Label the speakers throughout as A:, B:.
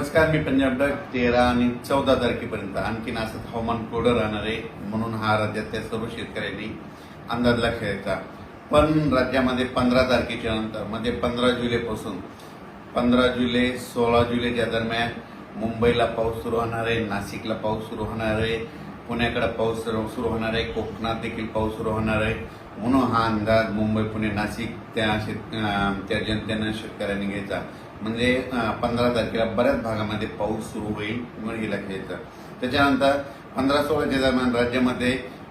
A: नमस्कार, मी पंजाब डक 13 आणि 14 तारखेपर्यंत आणखीन असंच हवामान कोरडं राहणार आहे, म्हणून हा राज्यातल्या सर्व शेतकऱ्यांनी अंदाज लक्षात घ्यायचा. पण राज्यामध्ये 15 तारखेच्या नंतर म्हणजे 15 जुलैपासून 15 जुलै 16 जुलैच्या दरम्यान मुंबईला पाऊस सुरू होणार आहे, नाशिकला पाऊस सुरू होणार आहे, पुण्याकडे पाऊस सुरू होणार आहे, कोकणात देखील पाऊस सुरू होणार आहे. म्हणून हा अंदाज मुंबई, पुणे, नाशिक त्या जनतेनं शेतकऱ्यांनी घ्यायचा. म्हणजे 15 तारखेला बऱ्याच भागामध्ये पाऊस सुरू होईल म्हणून हे लक्षात घ्यायचं. त्याच्यानंतर 15-16च्या दरम्यान राज्यामध्ये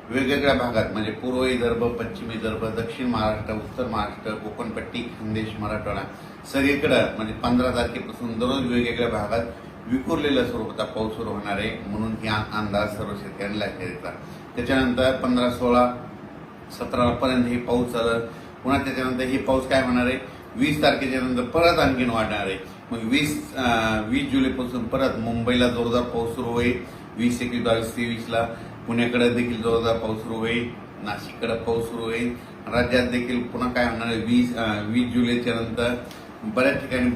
A: वेगवेगळ्या भागात म्हणजे पूर्व विदर्भ, पश्चिम विदर्भ, दक्षिण महाराष्ट्र, उत्तर महाराष्ट्र, कोकणपट्टी, खानदेश, मराठवाडा सगळीकडं म्हणजे 15 तारखेपासून दररोज वेगवेगळ्या भागात विखुरलेल्या स्वरूपाचा पाऊस सुरू होणार आहे. म्हणून ही अंदाज सर्व शेतकऱ्यांना लक्षात घ्यायचा. त्याच्यानंतर 15, 16, 17 पर्यंत हे पाऊस चालत. पुन्हा त्याच्यानंतर हे पाऊस काय होणार आहे, 20 तारखेच्या नंतर परत आणखीन वाढणार आहे. मग 20 जुलैपासून परत मुंबईला जोरदार पाऊस सुरू होईल. 20, 21, 22, 23ला पुण्याकडे देखील जोरदार पाऊस सुरू होईल, नाशिककडे पाऊस सुरू होईल. राज्यात देखील पुन्हा काय होणार आहे, 20 जुलैच्या नंतर बऱ्याच ठिकाणी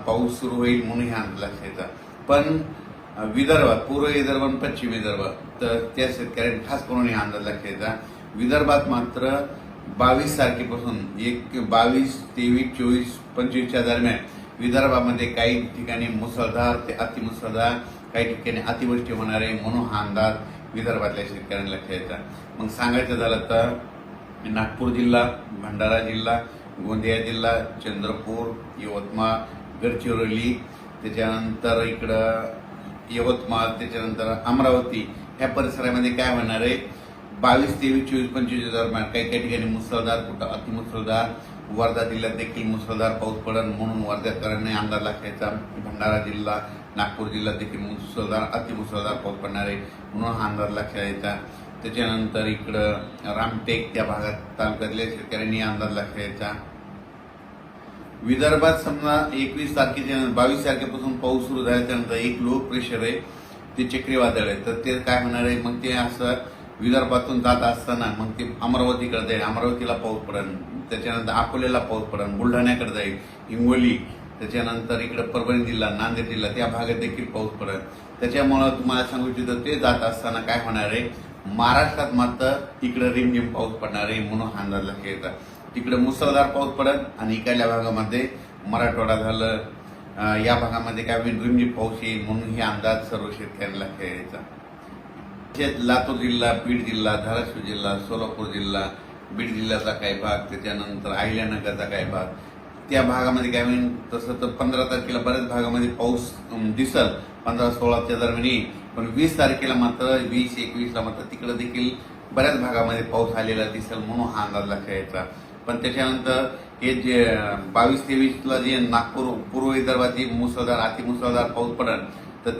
A: पाऊस सुरू होईल म्हणून हे अंदाज लक्षात घ्यायचा. पण विदर्भात, पूर्व विदर्भ आणि पश्चिम विदर्भ, तर त्या शेतकऱ्यांनी खास करून हे अंदाज लक्षात घ्यायचा. विदर्भात मात्र 22 तारखेपासून 22, 23, 24, 25च्या दरम्यान विदर्भामध्ये काही ठिकाणी मुसळधार ते अतिमुसळधार, काही ठिकाणी अतिवृष्टी होणार आहे म्हणून हा अंदाज विदर्भातल्या शेतकऱ्यांनी लक्षात घ्यायचा. मग सांगायचं झालं तर नागपूर जिल्हा, भंडारा जिल्हा, गोंदिया जिल्हा, चंद्रपूर, यवतमाळ, गडचिरोली, त्याच्यानंतर इकडं यवतमाळ, त्याच्यानंतर अमरावती ह्या परिसरामध्ये काय होणार आहे, 22, 23, 24, 25 दरम्यान काही काही ठिकाणी मुसळधार, कुठं अतिमुसळधार. वर्धा जिल्ह्यात देखील मुसळधार पाऊस पडेल म्हणून वर्ध्याकरांनी अंदाज लक्षायचा. भंडारा जिल्हा, नागपूर जिल्ह्यात देखील मुसळधार, अतिमुसळधार पाऊस पडणार आहे म्हणून हा अंदाज लक्षात घ्यायचा. त्याच्यानंतर इकडं रामटेक त्या भागात तालुक्यातल्या शेतकऱ्यांनी अंदाज लक्षात घ्यायचा. विदर्भात समजा 21 तारखेच्या 22 तारखेपासून पाऊस सुरू झाल्याच्यानंतर एक लो प्रेशर आहे, ते चक्रीवादळ आहे. तर ते काय होणार आहे, मग ते असं विदर्भातून जात असताना मग ते अमरावतीकडे जाईल, अमरावतीला पाऊस पडेल. त्याच्यानंतर अकोल्याला पाऊस पडेल, बुलढाण्याकडे जाईल, हिंगोली, त्याच्यानंतर इकडे परभणी जिल्हा, नांदेड जिल्हा त्या भागात देखील पाऊस पडेल. त्याच्यामुळं तुम्हाला सांगू इच्छितो, ते जात असताना काय होणार आहे, महाराष्ट्रात मात्र इकडे रिमझिम पाऊस पडणार आहे म्हणून हा अंदाज लक्षात घ्यायचा. तिकडे मुसळधार पाऊस पडेल आणि इकडल्या भागामध्ये मराठवाडा झालं, या भागामध्ये काय होईल, रिमझिम पाऊस येईल म्हणून हे अंदाज सर्व शेतकऱ्यांना लक्षात घ्यायचा. लातूर जिल्हा, बीड जिल्हा, धाराशिव जिल्हा, सोलापूर जिल्हा, बीड जिल्ह्याचा काही भाग, त्याच्यानंतर अहिल्यानगरचा काही भाग, त्या भागामध्ये काय होईल. तसं तर 15 तारखेला बऱ्याच भागामध्ये पाऊस दिसल, 15-16च्या दरम्यान येईल. पण 20 तारखेला मात्र 20, 21ला मात्र तिकडे देखील बऱ्याच भागामध्ये पाऊस आलेला दिसेल म्हणून हा अंदाज लक्षात घ्यायचा. पण त्याच्यानंतर हे जे 22, 23ला जे नागपूर, पूर्व विदर्भात जे मुसळधार, अतिमुसळधार पाऊस पडेल, तर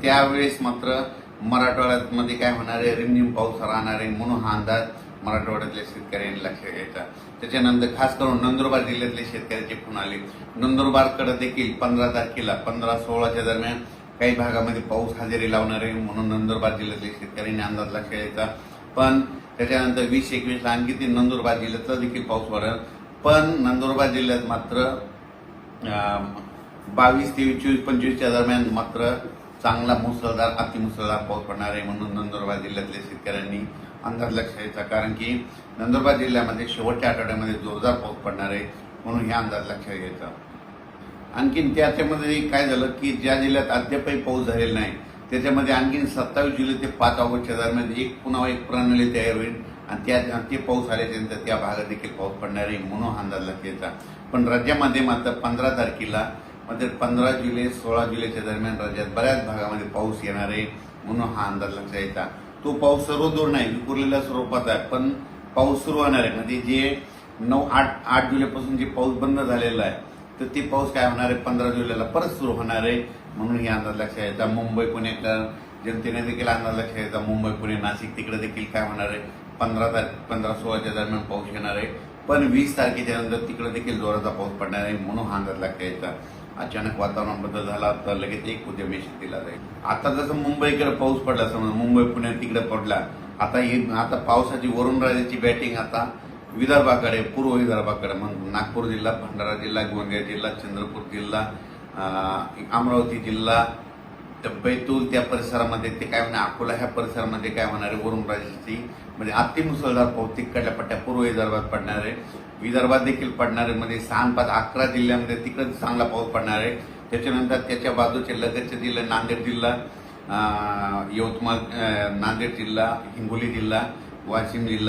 A: त्यावेळेस मात्र मराठवाड्यामध्ये काय होणार आहे, रिमझिम पाऊस राहणार आहे म्हणून हा अंदाज मराठवाड्यातल्या शेतकऱ्यांनी लक्षात घ्यायचा. त्याच्यानंतर खास करून नंदुरबार जिल्ह्यातले शेतकऱ्याचे फोन आले. नंदुरबारकडे देखील 15 तारखेला 15-16च्या दरम्यान काही भागामध्ये पाऊस हजेरी लावणार आहे म्हणून नंदुरबार जिल्ह्यातल्या शेतकऱ्यांनी अंदाज लक्षात घ्यायचा. पण त्याच्यानंतर 20, 21ला आणखी ते नंदुरबार जिल्ह्यातला देखील पाऊस पडेल. पण नंदुरबार जिल्ह्यात मात्र 22, 23, 24, 25च्या दरम्यान मात्र चांगला मुसळधार, अतिमुसळधार पाऊस पडणार आहे म्हणून नंदुरबार जिल्ह्यातल्या शेतकऱ्यांनी अंदाज लक्षात घ्यायचा. कारण की नंदुरबार जिल्ह्यामध्ये शेवटच्या आठवड्यामध्ये जोरदार पाऊस पडणार आहे म्हणून हे अंदाज लक्षात घ्यायचा. आणखीन त्याच्यामध्ये काय झालं की ज्या जिल्ह्यात अद्यापही पाऊस झालेला नाही त्याच्यामध्ये आणखीन 27 जुलै ते 5 ऑगस्टच्या दरम्यान पुन्हा एक प्रणाली तयार होईल आणि ते पाऊस आल्याच्यानंतर त्या भागात देखील पाऊस पडणार आहे म्हणून अंदाज लक्षात घ्यायचा. पण राज्यामध्ये मात्र 15 तारखेला म्हणजे 15 जुलै 16 जुलैच्या दरम्यान राज्यात बऱ्याच भागामध्ये पाऊस येणार आहे म्हणून हा अंदाज लक्षात घ्यायचा. तो पाऊस सर्वदूर नाही, विखुरलेल्या स्वरूपात आहे, पण पाऊस सुरू होणार आहे. म्हणजे जे 8 जुलैपासून जे पाऊस बंद झालेला आहे तर ते पाऊस काय होणार आहे, 15 जुलैला परत सुरू होणार आहे म्हणून हे अंदाज लक्षात घ्यायचा. मुंबई, पुण्याकर जनतेने देखील अंदाज लक्षात घ्यायचा. मुंबई, पुणे, नाशिक तिकडे देखील काय होणार आहे, 15-16च्या दरम्यान पाऊस येणार आहे. पण 20 तारखेच्या नंतर तिकडे देखील जोराचा पाऊस पडणार आहे म्हणून हा अंदाज लक्षात घ्यायचा. अचानक वातावरण बदल झाला तर लगेच एक उद्या मेसेज दिला जाईल. आता जसं मुंबईकडे पाऊस पडला, समजा मुंबई, पुणे तिकडे पडला, आता पावसाची वरुण राजाची बॅटिंग आता विदर्भाकडे, पूर्व विदर्भाकडे, मग नागपूर जिल्हा, भंडारा जिल्हा, गोंदिया जिल्हा, चंद्रपूर जिल्हा, अमरावती जिल्हा बैतूल त्या परिसरामध्ये ते काय म्हणणार, अकोला ह्या परिसरामध्ये काय होणार आहे, वरून राजस्थी म्हणजे अतिमुसळधार पाऊस तिकडल्या पट्ट्या पूर्व विदर्भात पडणार आहे. विदर्भात देखील पडणार आहे. म्हणजे 6-5-11 जिल्ह्यामध्ये तिकडे चांगला पाऊस पडणार आहे. त्याच्यानंतर त्याच्या बाजूचे लगतचे जिल्हे नांदेड जिल्हा, यवतमाळ, नांदेड जिल्हा, हिंगोली जिल्हा, वाशिम जिल्हा